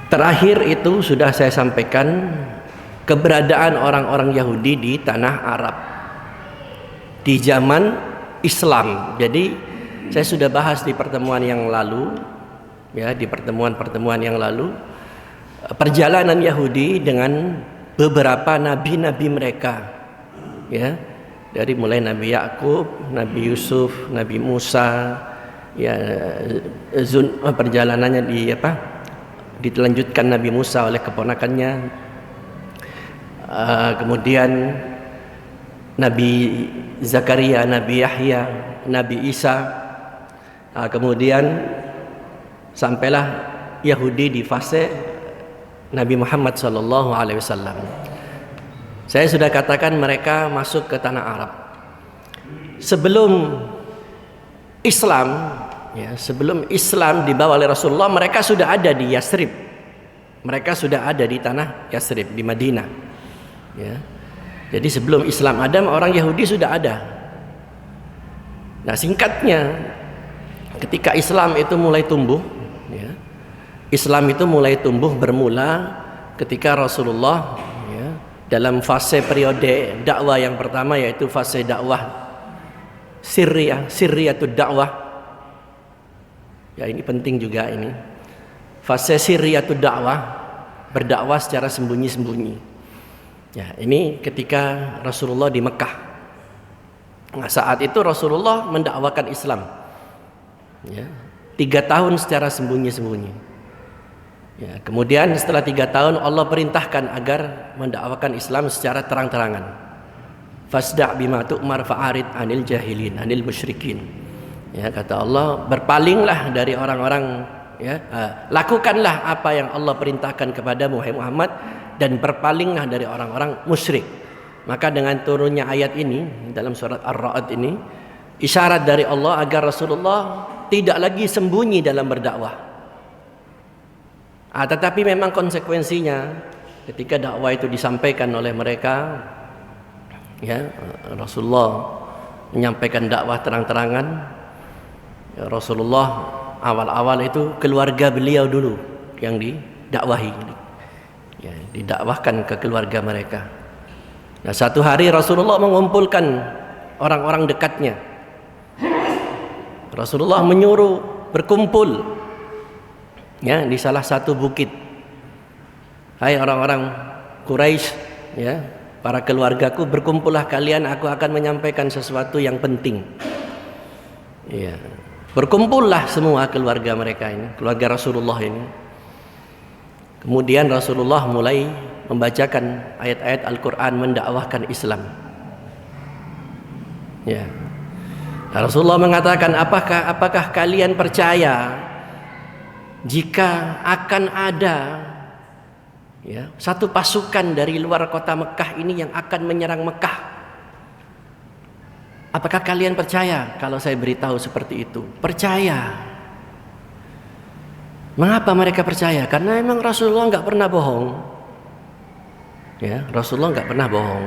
Terakhir itu sudah saya sampaikan keberadaan orang-orang Yahudi di tanah Arab di zaman Islam. Jadi saya sudah bahas di pertemuan yang lalu, ya, di pertemuan-pertemuan yang lalu, perjalanan Yahudi dengan beberapa nabi-nabi mereka, ya, dari mulai Nabi Yakub, Nabi Yusuf, Nabi Musa, ya, perjalanannya dilanjutkan Nabi Musa oleh keponakannya, kemudian Nabi Zakaria, Nabi Yahya, Nabi Isa, kemudian sampailah Yahudi di fase Nabi Muhammad SAW. Saya sudah katakan mereka masuk ke tanah Arab sebelum Islam. Ya, sebelum Islam dibawa oleh Rasulullah, mereka sudah ada di Yasrib. Mereka sudah ada di tanah Yasrib, di Madinah. Ya. Jadi sebelum Islam ada, orang Yahudi sudah ada. Nah, singkatnya, ketika Islam itu mulai tumbuh, ya, Islam itu mulai tumbuh bermula ketika Rasulullah, ya, dalam fase periode dakwah yang pertama, yaitu fase dakwah Sirriyatud dakwah. Ya, ini penting juga ini. Fase Sirriyatud dakwah, berdakwah secara sembunyi-sembunyi. Ya, ini ketika Rasulullah di Mekah. Nah, saat itu Rasulullah mendakwakan Islam. Ya, 3 tahun secara sembunyi-sembunyi. Ya, kemudian setelah 3 tahun Allah perintahkan agar mendakwakan Islam secara terang-terangan. Fasda' bima tu'mar fa'arid anil jahilin, anil musyrikin. Ya, kata Allah, berpalinglah dari orang-orang, ya, lakukanlah apa yang Allah perintahkan kepada Muhammad dan berpalinglah dari orang-orang musyrik. Maka dengan turunnya ayat ini dalam surat Ar-Ra'd ini, isyarat dari Allah agar Rasulullah tidak lagi sembunyi dalam berdakwah. Tetapi memang konsekuensinya ketika dakwah itu disampaikan oleh mereka, ya, Rasulullah menyampaikan dakwah terang-terangan. Rasulullah awal-awal itu keluarga beliau dulu yang didakwahi, ya, didakwahkan ke keluarga mereka. Nah, satu hari Rasulullah mengumpulkan orang-orang dekatnya. Rasulullah menyuruh berkumpul, ya, di salah satu bukit. Hai orang-orang Quraisy, ya, para keluargaku, berkumpullah kalian, aku akan menyampaikan sesuatu yang penting. Ya. Berkumpullah semua keluarga mereka ini, keluarga Rasulullah ini. Kemudian Rasulullah mulai membacakan ayat-ayat Al-Quran mendakwahkan Islam. Ya. Rasulullah mengatakan, apakah kalian percaya jika akan ada, ya, satu pasukan dari luar kota Mekah ini yang akan menyerang Mekah? Apakah kalian percaya kalau saya beritahu seperti itu? Percaya. Mengapa mereka percaya? Karena memang Rasulullah nggak pernah bohong. Ya, Rasulullah nggak pernah bohong.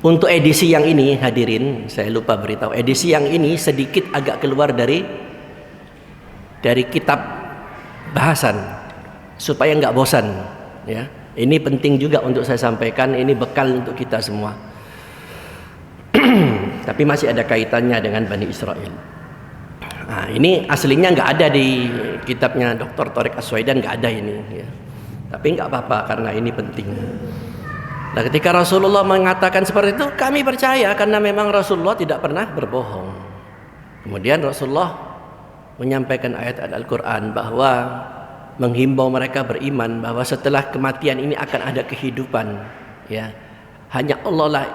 Untuk edisi yang ini, hadirin, saya lupa beritahu. Edisi yang ini sedikit agak keluar dari kitab bahasan supaya nggak bosan. Ya, ini penting juga untuk saya sampaikan. Ini bekal untuk kita semua. Tapi masih ada kaitannya dengan Bani Israel. Nah, ini aslinya nggak ada di kitabnya Dr. Thariq As-Suwaidan, nggak ada ini, ya. Tapi nggak apa-apa karena ini penting. Nah, ketika Rasulullah mengatakan seperti itu, kami percaya karena memang Rasulullah tidak pernah berbohong. Kemudian Rasulullah menyampaikan ayat Al-Quran bahwa menghimbau mereka beriman bahwa setelah kematian ini akan ada kehidupan. Ya, hanya Allah lah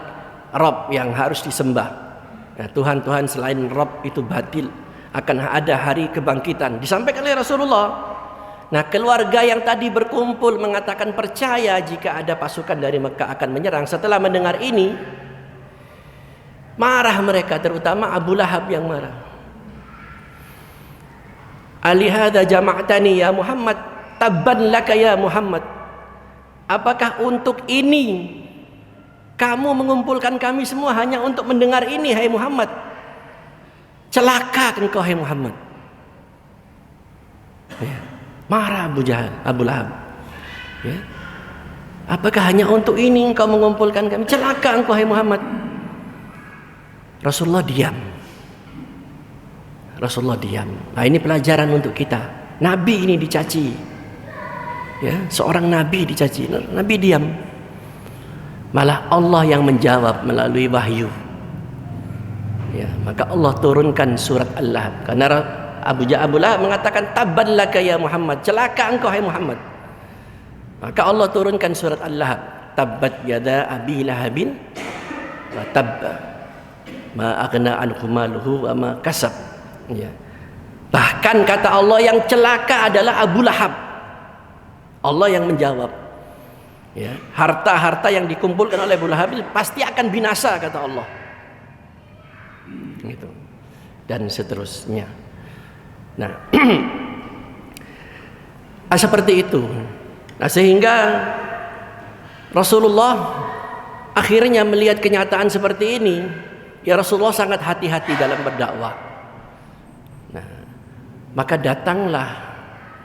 Rabb yang harus disembah. Nah, Tuhan-Tuhan selain Rabb itu batil. Akan ada hari kebangkitan. Disampaikan oleh Rasulullah. Nah, keluarga yang tadi berkumpul mengatakan percaya jika ada pasukan dari Mekah akan menyerang. Setelah mendengar ini, marah mereka, terutama Abu Lahab yang marah. Alihada jama'tani ya Muhammad, tabban laka ya Muhammad. Apakah untuk ini kamu mengumpulkan kami semua hanya untuk mendengar ini, hai Muhammad? Celaka engkau, hai Muhammad. Ya. Marah Abu Lahab. Ya. Apakah hanya untuk ini engkau mengumpulkan kami? Celaka engkau, hai Muhammad. Rasulullah diam. Rasulullah diam. Nah, ini pelajaran untuk kita. Nabi ini dicaci. Ya, seorang nabi dicaci. Nabi diam. Malah Allah yang menjawab melalui wahyu. Ya, maka Allah turunkan surat Al-Lahab. Karena Abu Lahab mengatakan tabban laka ya Muhammad, celaka engkau hai Muhammad. Maka Allah turunkan surat Al-Lahab. Tabbat yada abi lahabin wa tabba ma aghna anhu maluhu wa ma kasab. Ya. Bahkan kata Allah yang celaka adalah Abu Lahab. Allah yang menjawab. Ya, harta-harta yang dikumpulkan oleh Abu Lahab pasti akan binasa kata Allah. Gitu. Dan seterusnya. Nah, seperti itu. Nah, sehingga Rasulullah akhirnya melihat kenyataan seperti ini, ya Rasulullah sangat hati-hati dalam berdakwah. Nah, maka datanglah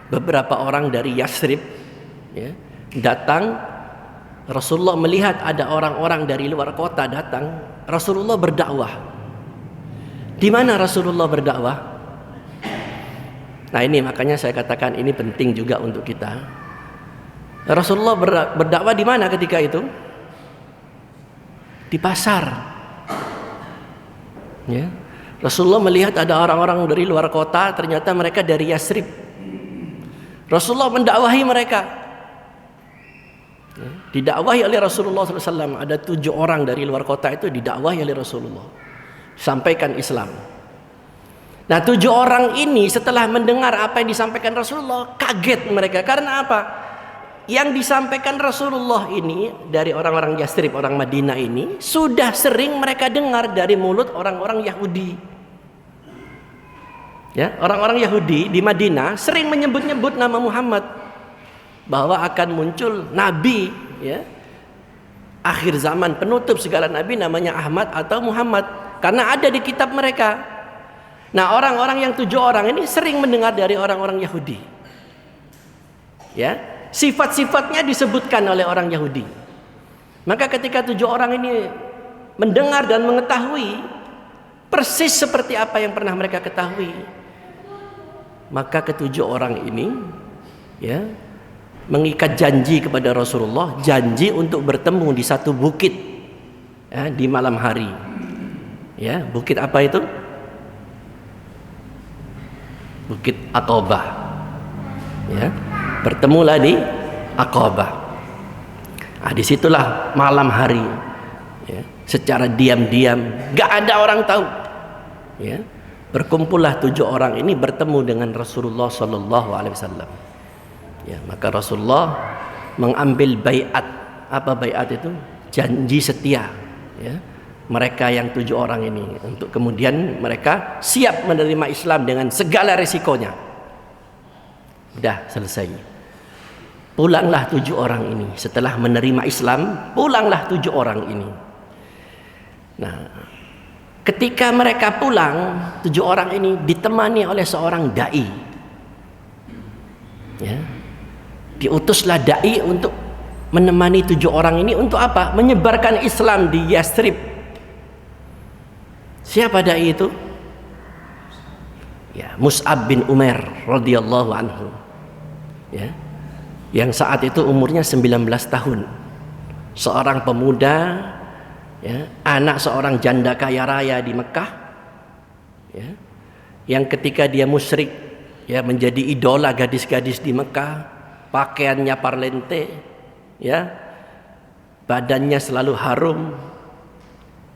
beberapa orang dari Yasrib, ya, datang. Rasulullah melihat ada orang-orang dari luar kota datang, Rasulullah berdakwah. Di mana Rasulullah berdakwah? Nah, ini makanya saya katakan ini penting juga untuk kita. Rasulullah berdakwah di mana ketika itu? Di pasar. Ya. Rasulullah melihat ada orang-orang dari luar kota, ternyata mereka dari Yasrib. Rasulullah mendakwahi mereka. Ya. Didakwahi oleh Rasulullah SAW. Ada 7 orang dari luar kota itu didakwahi oleh Rasulullah. Sampaikan Islam. Nah, 7 orang ini setelah mendengar apa yang disampaikan Rasulullah, kaget mereka. Karena apa? Yang disampaikan Rasulullah ini dari orang-orang Yasrib, orang Madinah ini sudah sering mereka dengar dari mulut orang-orang Yahudi. Ya, orang-orang Yahudi di Madinah sering menyebut-nyebut nama Muhammad, bahwa akan muncul nabi, ya, akhir zaman penutup segala nabi namanya Ahmad atau Muhammad, karena ada di kitab mereka. Nah, orang-orang yang 7 orang ini sering mendengar dari orang-orang Yahudi. Ya, sifat-sifatnya disebutkan oleh orang Yahudi. Maka ketika 7 orang ini mendengar dan mengetahui persis seperti apa yang pernah mereka ketahui, maka ke-7 orang ini, ya, mengikat janji kepada Rasulullah, janji untuk bertemu di satu bukit, ya, di malam hari. Ya, bukit apa itu? Bukit Aqabah. Ya, bertemulah di Aqabah. Nah, disitulah malam hari, ya, secara diam-diam, gak ada orang tahu, ya, berkumpullah 7 orang ini bertemu dengan Rasulullah Sallallahu Alaihi Wasallam. Ya, maka Rasulullah mengambil baiat. Apa baiat itu? Janji setia, ya, mereka yang 7 orang ini, untuk kemudian mereka siap menerima Islam dengan segala resikonya. Udah selesai. Pulanglah 7 orang ini. Setelah menerima Islam, pulanglah 7 orang ini. Nah, ketika mereka pulang, 7 orang ini ditemani oleh seorang dai. Ya, diutuslah dai untuk menemani 7 orang ini untuk apa? Menyebarkan Islam di Yasrib. Siapa dai itu? Ya, Mus'ab bin Umair radhiyallahu anhu. Ya, yang saat itu umurnya 19 tahun. Seorang pemuda, ya, anak seorang janda kaya raya di Mekah, ya, yang ketika dia musyrik, ya, menjadi idola gadis-gadis di Mekah, pakaiannya parlente, ya, badannya selalu harum,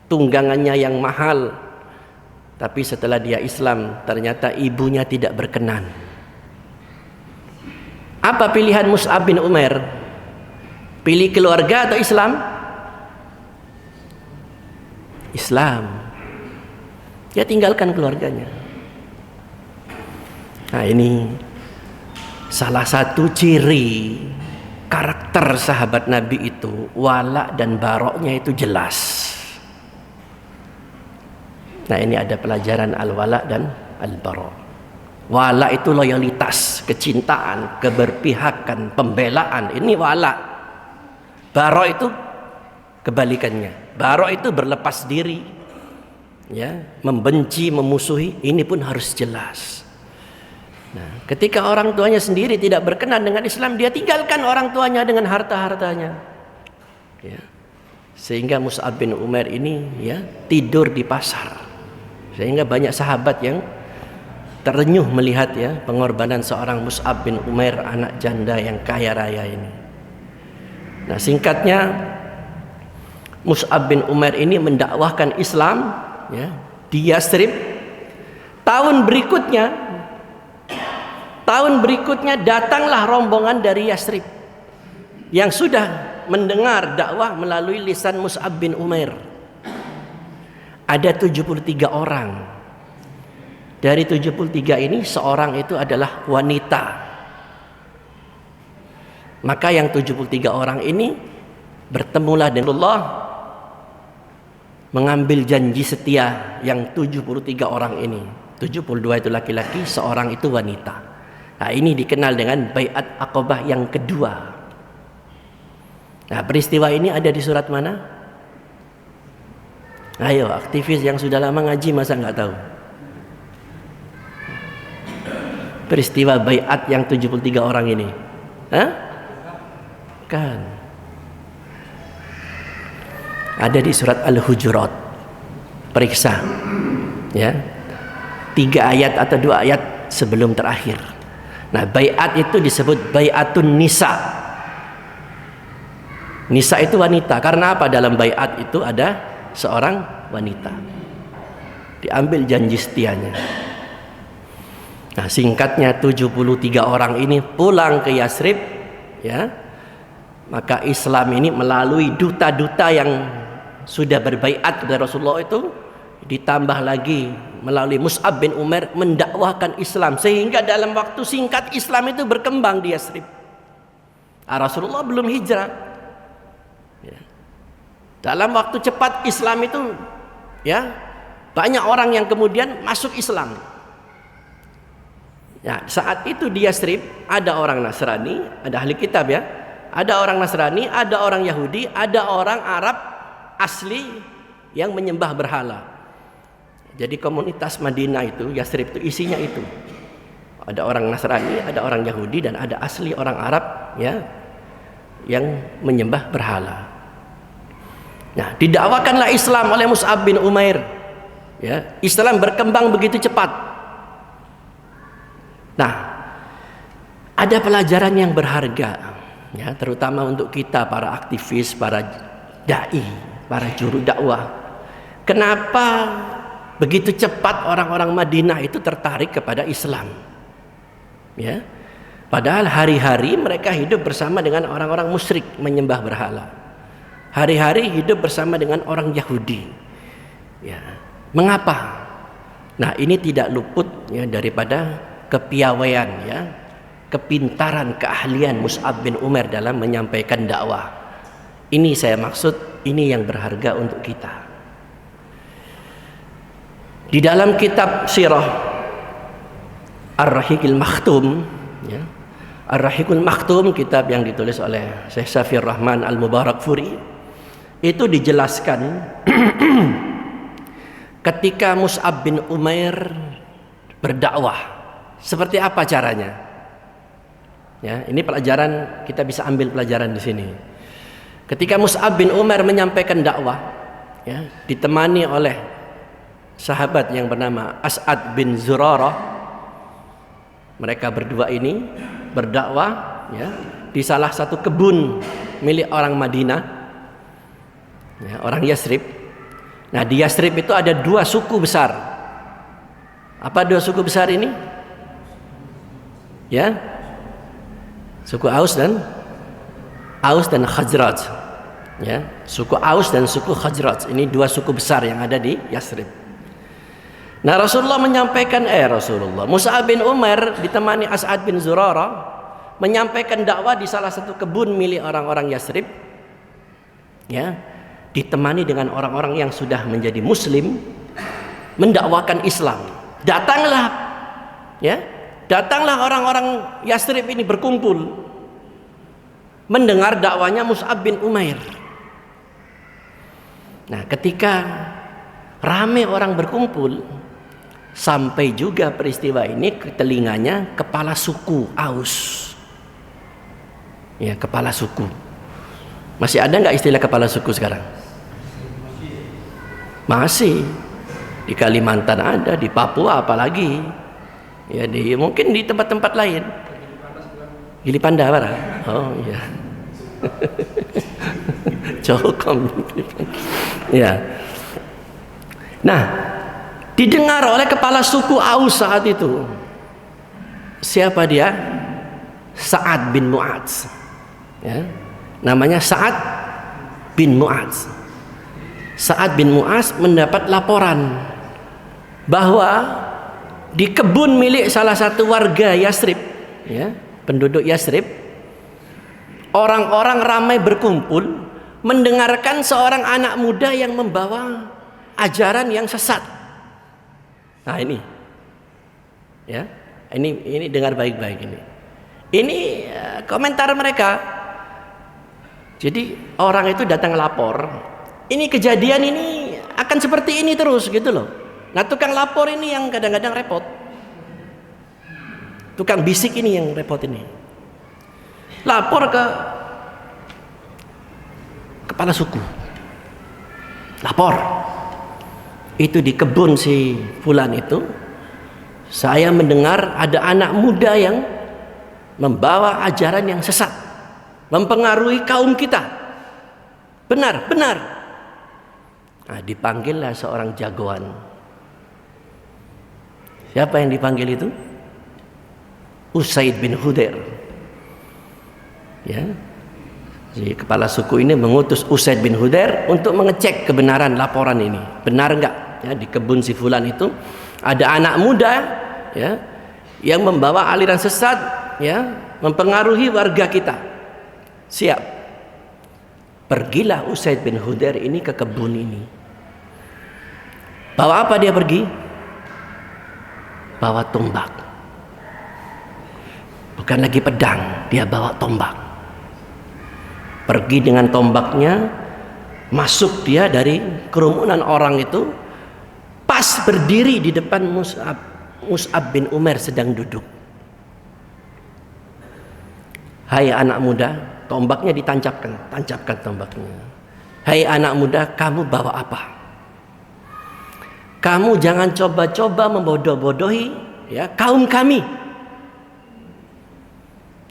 tunggangannya yang mahal. Tapi setelah dia Islam, ternyata ibunya tidak berkenan. Apa pilihan Mus'ab bin Umair? Pilih keluarga atau Islam? Islam. Dia tinggalkan keluarganya. Nah, ini salah satu ciri karakter sahabat Nabi itu, wala dan baroknya itu jelas. Nah, ini ada pelajaran al-wala dan al-bara. Wala itu loyalitas, kecintaan, keberpihakan, pembelaan. Ini wala. Bara itu kebalikannya. Bara itu berlepas diri, ya, membenci, memusuhi. Ini pun harus jelas. Nah, ketika orang tuanya sendiri tidak berkenan dengan Islam, dia tinggalkan orang tuanya dengan harta-hartanya. Ya. Sehingga Mus'ab bin Umair ini, ya, tidur di pasar. Sehingga banyak sahabat yang terenyuh melihat, ya, pengorbanan seorang Mus'ab bin Umair, anak janda yang kaya raya ini. Nah, singkatnya, Mus'ab bin Umair ini mendakwahkan Islam, ya, di Yathrib. Tahun berikutnya datanglah rombongan dari Yathrib yang sudah mendengar dakwah melalui lisan Mus'ab bin Umair. Ada 73 orang. Dari 73 ini seorang itu adalah wanita. Maka yang 73 orang ini bertemulah dengan Allah, mengambil janji setia yang 73 orang ini. 72 itu laki-laki, seorang itu wanita. Nah, ini dikenal dengan Bai'at Aqabah yang kedua. Nah, peristiwa ini ada di surat mana? Ayo, aktivis yang sudah lama ngaji masa nggak tahu? Peristiwa baiat yang 73 orang ini. Hah? Kan. Ada di surat Al-Hujurat. Periksa. Ya. 3 ayat atau 2 ayat sebelum terakhir. Nah, baiat itu disebut baiatun nisa. Nisa itu wanita. Karena apa? Dalam baiat itu ada seorang wanita. Diambil janji setianya. Nah, singkatnya 73 orang ini pulang ke Yathrib, ya. Maka Islam ini melalui duta-duta yang sudah berbaiat kepada Rasulullah itu, ditambah lagi melalui Mus'ab bin Umair mendakwahkan Islam, sehingga dalam waktu singkat Islam itu berkembang di Yathrib. Rasulullah belum hijrah, ya. Dalam waktu cepat Islam itu, ya, banyak orang yang kemudian masuk Islam. Ya, saat itu di Yathrib ada orang Nasrani, ada ahli kitab, ya. Ada orang Nasrani, ada orang Yahudi, ada orang Arab asli yang menyembah berhala. Jadi komunitas Madinah itu, Yathrib itu isinya itu. Ada orang Nasrani, ada orang Yahudi, dan ada asli orang Arab, ya, yang menyembah berhala. Nah, didakwakanlah Islam oleh Mus'ab bin Umair. Ya, Islam berkembang begitu cepat. Nah, ada pelajaran yang berharga, ya, terutama untuk kita para aktivis, para dai, para juru dakwah. Kenapa begitu cepat orang-orang Madinah itu tertarik kepada Islam? Ya, padahal hari-hari mereka hidup bersama dengan orang-orang musyrik menyembah berhala. Hari-hari hidup bersama dengan orang Yahudi. Ya, mengapa? Nah, ini tidak luput, ya, daripada kepiawaian, ya, kepintaran, keahlian Mus'ab bin Umair dalam menyampaikan dakwah. Ini saya maksud, ini yang berharga untuk kita. Di dalam kitab sirah Ar-Rahiqul Makhtum, ya, Ar-Rahiqul Makhtum, kitab yang ditulis oleh Syekh Safiyur Rahman Al-Mubarakfuri, itu dijelaskan ketika Mus'ab bin Umair berdakwah, seperti apa caranya? Ya, ini pelajaran, kita bisa ambil pelajaran di sini. Ketika Mus'ab bin Umair menyampaikan dakwah, ya, ditemani oleh sahabat yang bernama As'ad bin Zurarah, mereka berdua ini berdakwah, ya, di salah satu kebun milik orang Madinah, ya, orang Yathrib. Nah, di Yathrib itu ada 2 suku besar. Apa 2 suku besar ini? Ya, suku Aus dan Khazraj. Ya, suku Aus dan suku Khazraj. Ini 2 suku besar yang ada di Yathrib. Nah, Rasulullah menyampaikan, Mus'ab bin Umair ditemani As'ad bin Zurarah menyampaikan dakwah di salah satu kebun milik orang-orang Yathrib. Ya, ditemani dengan orang-orang yang sudah menjadi Muslim, mendakwakan Islam. Datanglah, ya, Datanglah orang-orang Yathrib ini berkumpul mendengar dakwanya Mus'ab bin Umair. Nah, ketika ramai orang berkumpul, sampai juga peristiwa ini ke telinganya kepala suku Aus. Ya, kepala suku. Masih ada nggak istilah kepala suku sekarang? Masih. Di Kalimantan ada, di Papua apalagi. Ya, mungkin di tempat-tempat lain. Gili Panda apa? Oh iya. Jokom. Ya. Nah, didengar oleh kepala suku Aus saat itu. Siapa dia? Sa'ad bin Mu'adz. Ya. Namanya Sa'ad bin Mu'adz. Sa'ad bin Mu'adz mendapat laporan bahwa di kebun milik salah satu warga Yathrib, ya, penduduk Yathrib, orang-orang ramai berkumpul mendengarkan seorang anak muda yang membawa ajaran yang sesat. Nah, ini, ya, ini dengar baik-baik ini. Ini komentar mereka. Jadi orang itu datang lapor. Ini kejadian ini akan seperti ini terus, gitu loh. Nah, tukang lapor ini yang kadang-kadang repot. Tukang bisik ini yang repot ini. Lapor ke kepala suku. Lapor. Itu di kebun si fulan itu, saya mendengar ada anak muda yang membawa ajaran yang sesat, mempengaruhi kaum kita. Benar, benar. Nah, dipanggillah seorang jagoan. Siapa yang dipanggil itu? Usaid bin Hudair. Ya. Jadi kepala suku ini mengutus Usaid bin Hudair untuk mengecek kebenaran laporan ini. Benar enggak? Ya, di kebun si fulan itu ada anak muda, ya, yang membawa aliran sesat, ya, mempengaruhi warga kita. Siap. Pergilah Usaid bin Hudair ini ke kebun ini. Bawa apa dia pergi? Bawa tombak. Bukan lagi pedang, dia bawa tombak. Pergi dengan tombaknya, masuk dia dari kerumunan orang itu, pas berdiri di depan Mus'ab bin Umair sedang duduk. Hai anak muda, tombaknya ditancapkan, tancapkan tombaknya. Hai anak muda, kamu bawa apa? Kamu jangan coba-coba membodoh-bodohi, ya, kaum kami.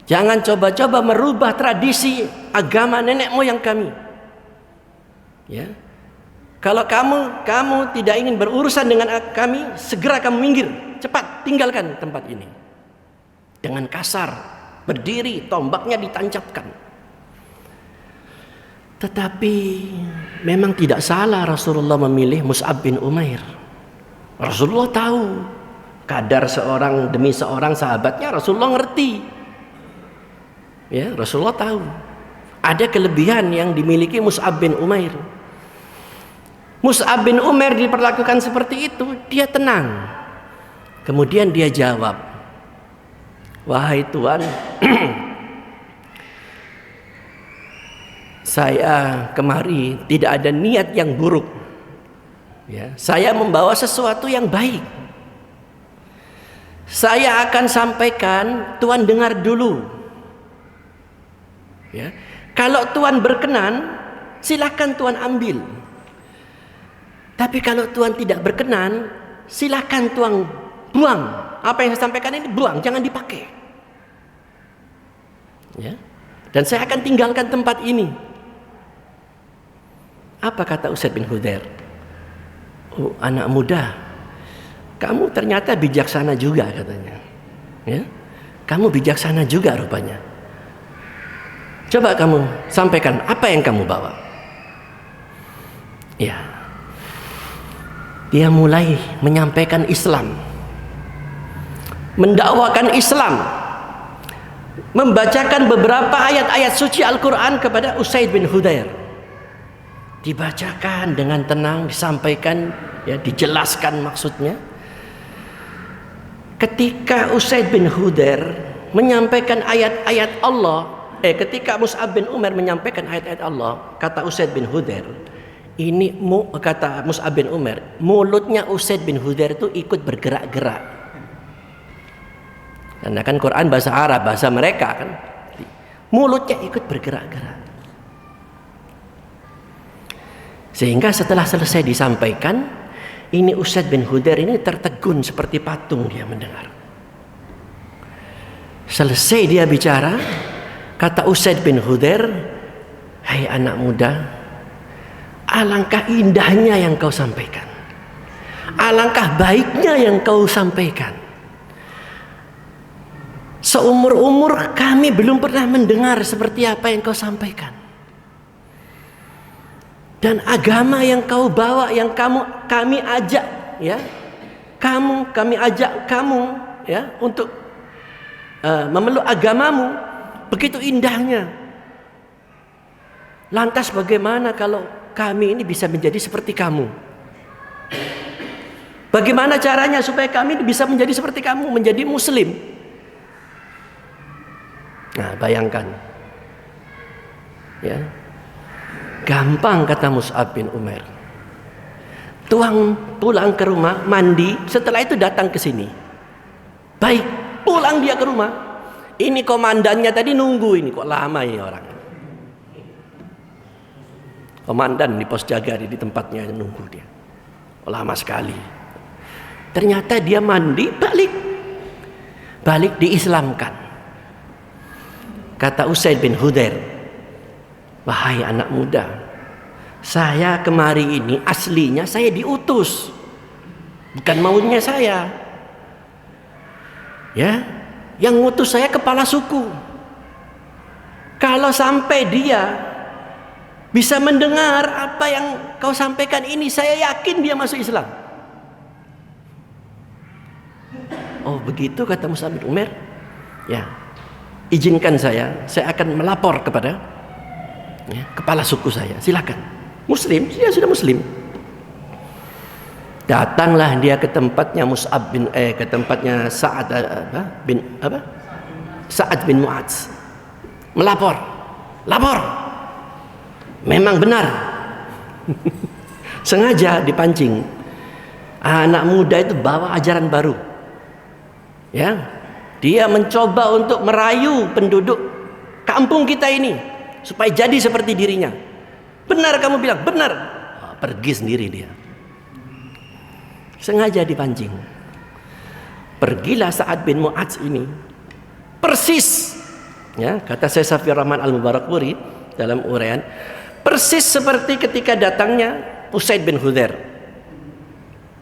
Jangan coba-coba merubah tradisi agama nenek moyang kami. Ya. Kalau kamu tidak ingin berurusan dengan kami, segera kamu minggir, cepat tinggalkan tempat ini. Dengan kasar, berdiri, tombaknya ditancapkan. Tetapi memang tidak salah Rasulullah memilih Mus'ab bin Umair. Rasulullah tahu kadar seorang demi seorang sahabatnya. Rasulullah ngerti, ya, Rasulullah tahu ada kelebihan yang dimiliki Mus'ab bin Umair. Mus'ab bin Umair diperlakukan seperti itu, dia tenang. Kemudian dia jawab, wahai Tuan, saya kemari tidak ada niat yang buruk. Ya, saya membawa sesuatu yang baik. Saya akan sampaikan, Tuan dengar dulu. Ya, kalau Tuan berkenan, silakan Tuan ambil. Tapi kalau Tuan tidak berkenan, silakan Tuan buang. Apa yang saya sampaikan ini buang, jangan dipakai. Ya, dan saya akan tinggalkan tempat ini. Apa kata Usaid bin Hudair? Oh, anak muda, kamu ternyata bijaksana juga, katanya. Ya, kamu bijaksana juga rupanya. Coba kamu sampaikan apa yang kamu bawa. Ya, dia mulai menyampaikan Islam, mendakwakan Islam, membacakan beberapa ayat-ayat suci Al-Quran kepada Usaid bin Hudair. Dibacakan dengan tenang, disampaikan, ya, dijelaskan maksudnya. Ketika Usaid bin Hudair menyampaikan ayat-ayat Allah, ketika Mus'ab bin Umair menyampaikan ayat-ayat Allah, kata Usaid bin Hudair, kata Mus'ab bin Umair, mulutnya Usaid bin Hudair itu ikut bergerak-gerak. Karena kan Quran bahasa Arab, bahasa mereka kan, mulutnya ikut bergerak-gerak. Sehingga setelah selesai disampaikan, ini Usaid bin Hudair ini tertegun seperti patung, dia mendengar. Selesai dia bicara, kata Usaid bin Hudair, "Hai anak muda, alangkah indahnya yang kau sampaikan. Alangkah baiknya yang kau sampaikan. Seumur-umur kami belum pernah mendengar seperti apa yang kau sampaikan. Dan agama yang kau bawa, yang kami ajak, ya, kami ajak kamu, ya, untuk memeluk agamamu, begitu indahnya. Lantas bagaimana kalau kami ini bisa menjadi seperti kamu? Bagaimana caranya supaya kami bisa menjadi seperti kamu, menjadi muslim?" Nah, bayangkan, ya. Gampang, kata Mus'ab bin Umair. Pulang ke rumah, mandi, setelah itu datang ke sini. Baik, pulang dia ke rumah. Ini komandannya tadi nunggu, ini kok lama ini orang. Komandan di pos jaga di tempatnya nunggu dia. Lama sekali. Ternyata dia mandi, balik diislamkan. Kata Usaid bin Hudair, "Wahai anak muda, saya kemari ini aslinya saya diutus, bukan maunya saya. Ya, yang ngutus saya kepala suku. Kalau sampai dia bisa mendengar apa yang kau sampaikan ini, saya yakin dia masuk Islam." Oh begitu, kata Mus'ab bin Umair. Ya, izinkan saya akan melapor kepada, ya, kepala suku saya. Silakan. Muslim, dia sudah muslim. Datanglah dia ke tempatnya ke tempatnya Sa'ad bin Mu'adz. Melapor. Lapor. Memang benar. Sengaja dipancing. Anak muda itu bawa ajaran baru. Ya. Dia mencoba untuk merayu penduduk kampung kita ini supaya jadi seperti dirinya. Benar kamu bilang, benar. Pergi sendiri dia. Sengaja dipancing. Pergilah Sa'ad bin Mu'adz ini. Persis, ya, kata Syekh Safi Rahman Al-Mubarakpuri dalam uraian, persis seperti ketika datangnya Usaid bin Hudair.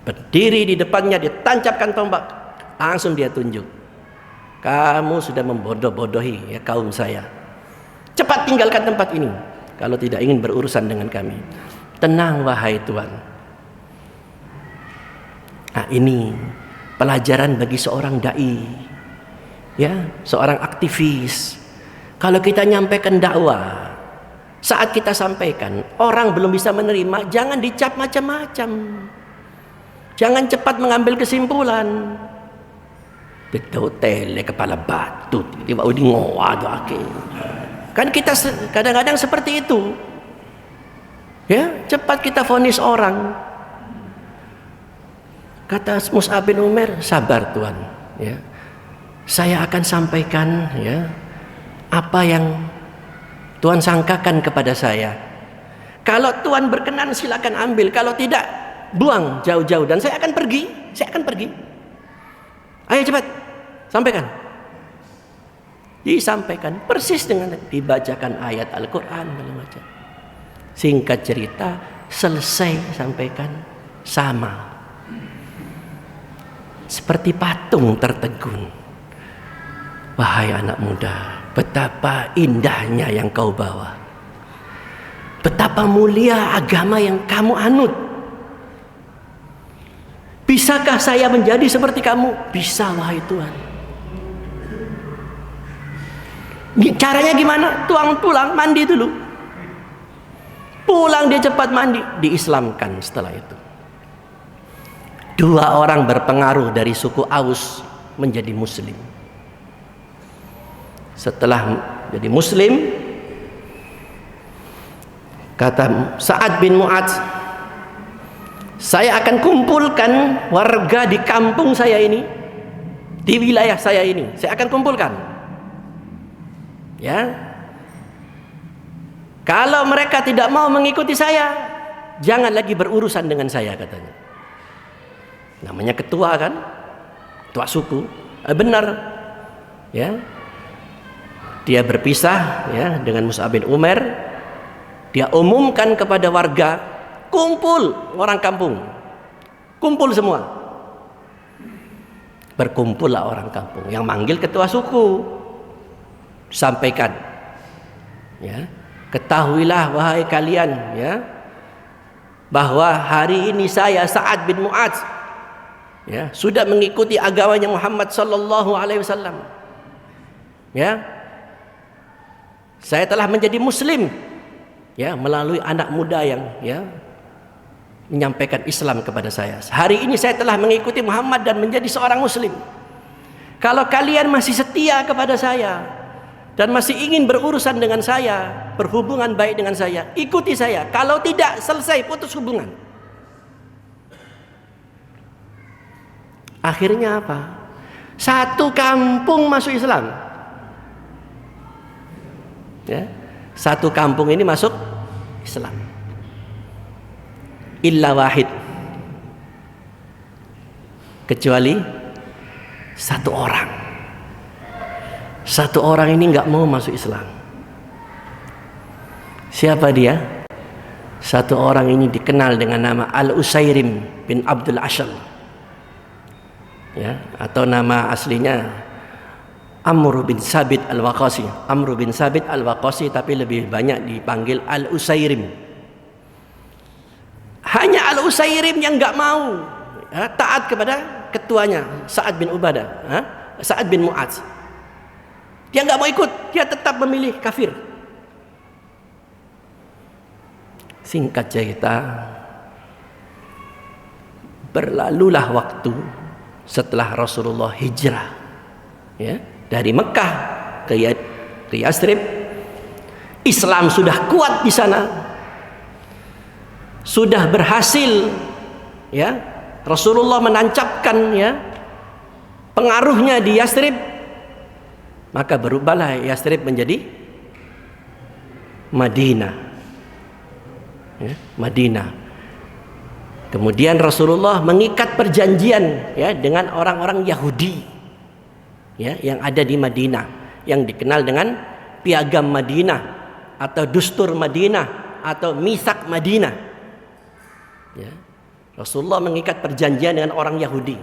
Berdiri di depannya, ditancapkan tombak, langsung dia tunjuk. Kamu sudah membodoh-bodohi, ya, kaum saya. Cepat tinggalkan tempat ini kalau tidak ingin berurusan dengan kami. Tenang wahai Tuhan. Nah, ini pelajaran bagi seorang dai, ya, seorang aktivis. Kalau kita nyampaikan dakwah, saat kita sampaikan orang belum bisa menerima, jangan dicap macam-macam. Jangan cepat mengambil kesimpulan. Betul tele kepala batu, tiba-tiba di ngoa tu akhir. Kan kita kadang-kadang seperti itu. Ya, cepat kita vonis orang. Kata Mus'ab bin Umair, sabar Tuhan, ya. Saya akan sampaikan, ya, apa yang Tuhan sangkakan kepada saya. Kalau Tuhan berkenan silakan ambil, kalau tidak buang jauh-jauh dan saya akan pergi. Ayo cepat, sampaikan. Disampaikan persis dengan dibacakan ayat Al-Quran segala macam. Singkat cerita, selesai sampaikan sama. Seperti patung tertegun. Wahai anak muda, betapa indahnya yang kau bawa. Betapa mulia agama yang kamu anut. Bisakah saya menjadi seperti kamu? Bisa wahai Tuhan. Caranya gimana? Tuang pulang, mandi dulu. Pulang dia cepat mandi, diislamkan setelah itu. 2 orang berpengaruh dari suku Aus menjadi muslim. Setelah jadi muslim, kata Sa'ad bin Mu'adz, saya akan kumpulkan warga di kampung saya ini, di wilayah saya ini, saya akan kumpulkan. Ya, kalau mereka tidak mau mengikuti saya, jangan lagi berurusan dengan saya, katanya. Namanya ketua kan, ketua suku, benar. Ya, dia berpisah ya dengan Mus'ab bin Umair. Dia umumkan kepada warga, kumpul orang kampung, kumpul semua. Berkumpullah orang kampung. Yang manggil ketua suku, sampaikan, ya, ketahuilah wahai kalian, ya, bahwa hari ini saya Sa'ad bin Mu'adz, ya, sudah mengikuti agamanya Muhammad sallallahu alaihi wasallam. Ya, saya telah menjadi muslim, ya, melalui anak muda yang, ya, menyampaikan Islam kepada saya. Hari ini saya telah mengikuti Muhammad dan menjadi seorang muslim. Kalau kalian masih setia kepada saya dan masih ingin berurusan dengan saya, berhubungan baik dengan saya, ikuti saya. Kalau tidak, selesai, putus hubungan. Akhirnya apa? Satu kampung masuk Islam. Ya, satu kampung ini masuk Islam. Illa wahid, kecuali satu orang. Satu orang ini nggak mau masuk Islam. Siapa dia? Satu orang ini dikenal dengan nama Al-Usairim bin Abdul Ashal, ya, atau nama aslinya Amr bin Sabit Al-Waqasi. Amr bin Sabit Al-Waqasi, tapi lebih banyak dipanggil Al-Usairim. Hanya Al-Usairim yang nggak mau, ya, taat kepada ketuanya Sa'ad bin Ubadah, Sa'ad bin Mu'adz. Dia nggak mau ikut, dia tetap memilih kafir. Singkat cerita, berlalulah waktu setelah Rasulullah hijrah, ya, dari Mekah ke Yathrib. Islam sudah kuat di sana, sudah berhasil, ya, Rasulullah menancapkan, ya, pengaruhnya di Yathrib. Maka berubahlah Yathrib menjadi Madinah, ya, Madinah. Kemudian Rasulullah mengikat perjanjian, ya, dengan orang-orang Yahudi, ya, yang ada di Madinah, yang dikenal dengan Piagam Madinah atau Dustur Madinah atau Misak Madinah. Ya, Rasulullah mengikat perjanjian dengan orang Yahudi.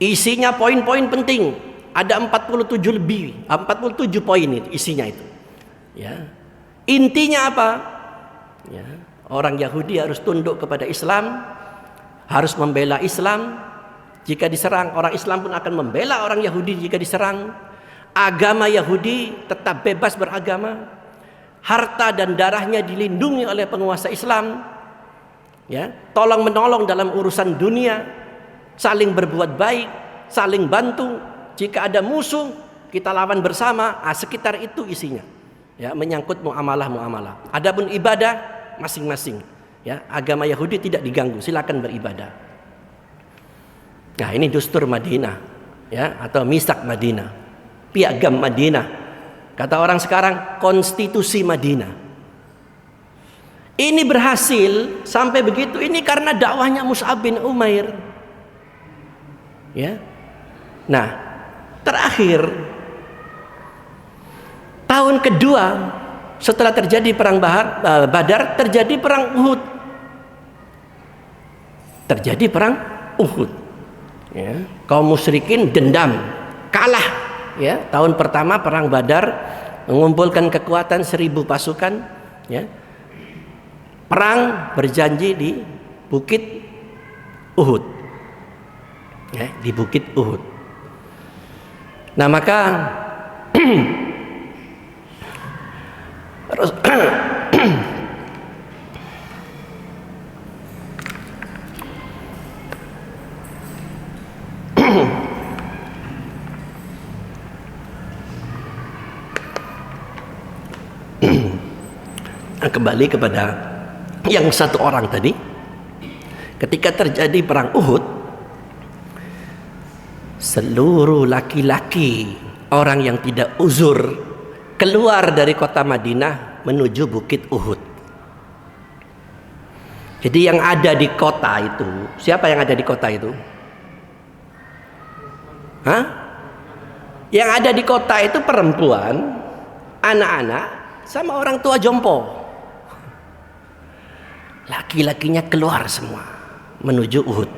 Isinya poin-poin penting. Ada 47 poin itu isinya itu. Ya. Intinya apa? Ya, orang Yahudi harus tunduk kepada Islam, harus membela Islam. Jika diserang, orang Islam pun akan membela orang Yahudi jika diserang. Agama Yahudi tetap bebas beragama. Harta dan darahnya dilindungi oleh penguasa Islam. Ya, tolong menolong dalam urusan dunia, saling berbuat baik, saling bantu. Jika ada musuh, kita lawan bersama. Sekitar itu isinya, ya, menyangkut muamalah. Adapun ibadah masing-masing, ya, agama Yahudi tidak diganggu, silakan beribadah. Nah, ini Dustur Madinah, ya, atau Misak Madinah, Piagam Madinah. Kata orang sekarang konstitusi Madinah. Ini berhasil sampai begitu ini karena dakwahnya Mus'ab bin Umair. Ya. Nah, terakhir tahun kedua setelah terjadi perang Badar, terjadi perang Uhud. Terjadi perang Uhud. Ya, kaum musyrikin dendam, kalah. Ya, tahun pertama perang Badar mengumpulkan kekuatan 1000 pasukan. Ya, perang berjanji di Bukit Uhud. Ya, di Bukit Uhud. Nah, maka Kembali kepada yang satu orang tadi, ketika terjadi perang Uhud, seluruh laki-laki orang yang tidak uzur keluar dari kota Madinah menuju bukit Uhud. Jadi yang ada di kota itu, siapa yang ada di kota itu? Hah? Yang ada di kota itu perempuan, anak-anak, sama orang tua jompo. Laki-lakinya keluar semua menuju Uhud.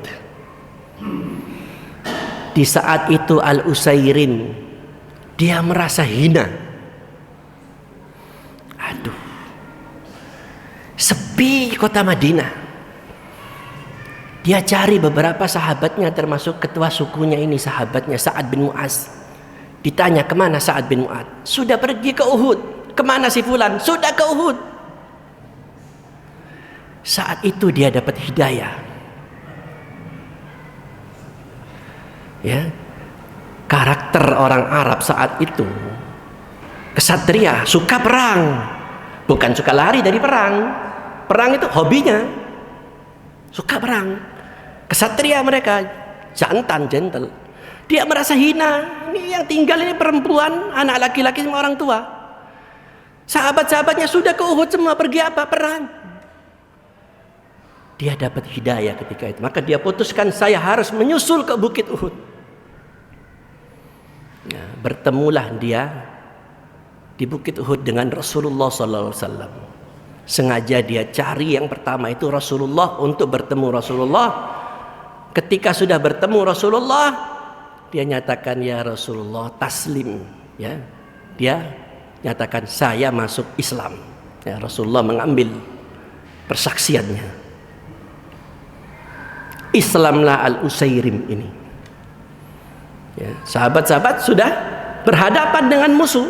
Di saat itu Al-Usairim, dia merasa hina. Aduh, sepi kota Madinah. Dia cari beberapa sahabatnya, termasuk ketua sukunya ini, sahabatnya Sa'ad bin Mu'az. Ditanya, kemana Sa'ad bin Mu'az? Sudah pergi ke Uhud. Kemana si fulan? Sudah ke Uhud. Saat itu dia dapat hidayah. Ya, karakter orang Arab saat itu kesatria, suka perang, bukan suka lari dari perang. Perang itu hobinya, suka perang. Kesatria mereka, jantan, gentle. Dia merasa hina. Ini yang tinggal ini perempuan, anak laki-laki sama orang tua. Sahabat-sahabatnya sudah ke Uhud semua, pergi apa? Perang. Dia dapat hidayah ketika itu. Maka dia putuskan, saya harus menyusul ke bukit Uhud. Nah, bertemulah dia di bukit Uhud dengan Rasulullah SAW. Sengaja dia cari yang pertama itu Rasulullah, untuk bertemu Rasulullah. Ketika sudah bertemu Rasulullah, dia nyatakan, ya Rasulullah, taslim. Ya, dia nyatakan, saya masuk Islam. Ya, Rasulullah mengambil persaksiannya. Islamlah Al-Usairim ini. Ya, sahabat-sahabat sudah berhadapan dengan musuh.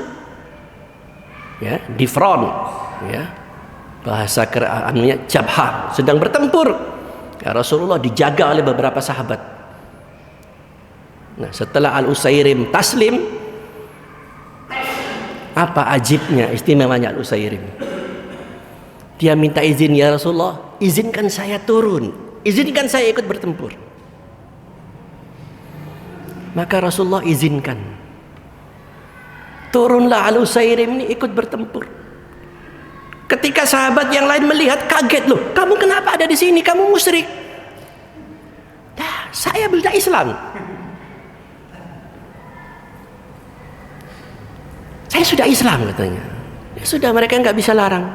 Ya, di front. Ya, bahasa keraannya jabhah, sedang bertempur. Ya, Rasulullah dijaga oleh beberapa sahabat. Nah, setelah Al-Usairim taslim, apa ajibnya, istimewanya Al-Usairim? Dia minta izin, ya Rasulullah, izinkan saya turun, izinkan saya ikut bertempur. Maka Rasulullah izinkan. Turunlah Al-Usairim ini ikut bertempur. Ketika sahabat yang lain melihat, kaget, loh, kamu kenapa ada di sini? Kamu musyrik. Nah, saya bela Islam. Saya sudah Islam, katanya. Ya sudah, mereka nggak bisa larang.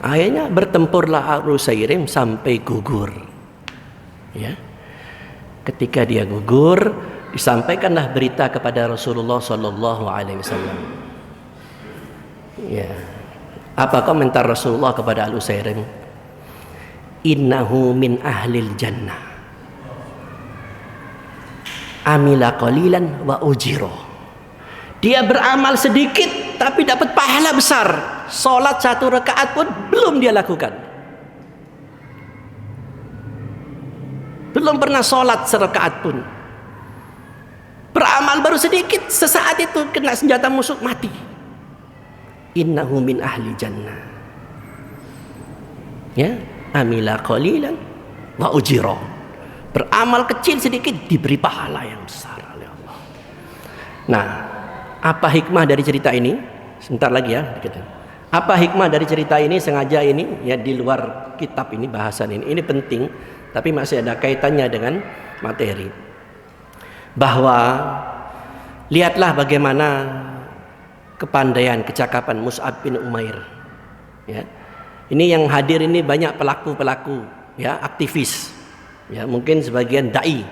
Akhirnya bertempurlah Al-Usairim sampai gugur. Ya. Ketika dia gugur, disampaikanlah berita kepada Rasulullah Sallallahu Alaihi Wasallam. Ya. Apa komentar Rasulullah kepada Al-Usairim? Innahu min ahlil jannah. Amila qalilan wa ujiro. Dia beramal sedikit tapi dapat pahala besar. Salat 1 rakaat pun belum dia lakukan. Belum pernah salat serakaat pun. Beramal baru sedikit, sesaat itu kena senjata musuh, mati. Innahu min ahli jannah. Ya, amila qalilan wa ujira. Beramal kecil sedikit diberi pahala yang besar oleh Allah. Nah, apa hikmah dari cerita ini? Sebentar lagi ya. Apa hikmah dari cerita ini? Sengaja ini ya di luar kitab ini, bahasan ini. Ini penting, tapi masih ada kaitannya dengan materi. Bahwa lihatlah bagaimana kepandaian, kecakapan Mus'ab bin Umair. Ya. Ini yang hadir ini banyak pelaku-pelaku, ya, aktivis. Ya, mungkin sebagian dai.